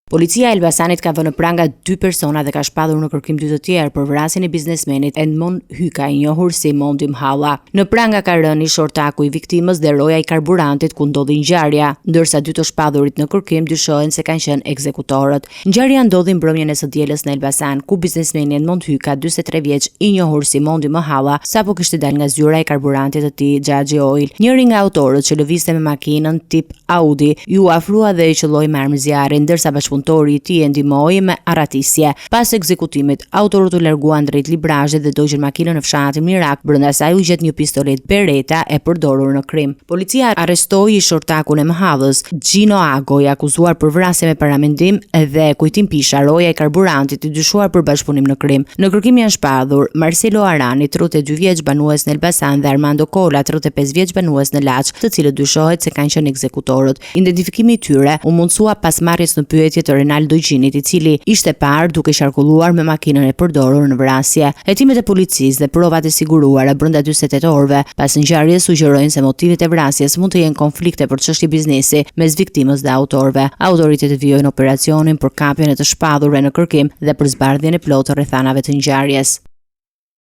Policia e Elbasanit ka vënë pranga 2 persona dhe ka shpadur në kërkim 2 të tjerë për vrasjen e biznesmenit Edmond Hyka, i njohur si Mondi Mhalla. Në pranga ka rënë shortaku i viktimës dhe roja i karburantit ku ndodhi ngjarja, ndërsa 2 të shpadurit në kërkim dyshohen se kanë qenë ekzekutorët. Ngjarja ndodhi mbrëmjen e së dielës në Elbasan, ku biznesmeni Edmond Hyka, 43 vjeç, i njohur si Mondi Mhalla, sapo kishte dalë nga zyra e karburantit të tij Xhaxhi Oil. Njëri nga autorët që lëvizte me makinën tip Audi ju afrua dhe i qelloi me armë zjarri, ndërsa bashkëpunëtori i tij e ndihmoi me arratisje. Pas ekzekutimit, autorët u larguan drejt Librazhit dhe dogjën makinën në fshatin Mirak. Brenda saj u gjet një pistolet Beretta e përdorur në krim. Policia arrestoi shortakun e Mhallës, Gino Ago, i akuzuar për vrasje me paramendim dhe kujtim pisha, roja e karburantit, i dyshuar për bashkëpunim në krim. Në kërkim janë shpadur Marcelo Arani, 32 vjeç, banues në Elbasan, dhe Armando Kola, 35 vjeç, banues në Laç, të cilët dyshohet se kanë qenë ekzekutorët. Identifikimi i tyre u mundsua pas marrjes në pyetje të Renaldo Gjinit, i cili ishte parë duke qarkulluar me makinën e përdorur në vrasje. Hetimet e policisë dhe provat e siguruara brenda 48 orëve pas ngjarjes sugjerojnë se motivet e vrasjes mund të jenë konflikte për çështje biznesi mes viktimës dhe autorëve. Autoritetet vijojnë operacionin për kapjen e të shpadurve në kërkim dhe për zbardhjen e plotë rrethanave të ngjarjes.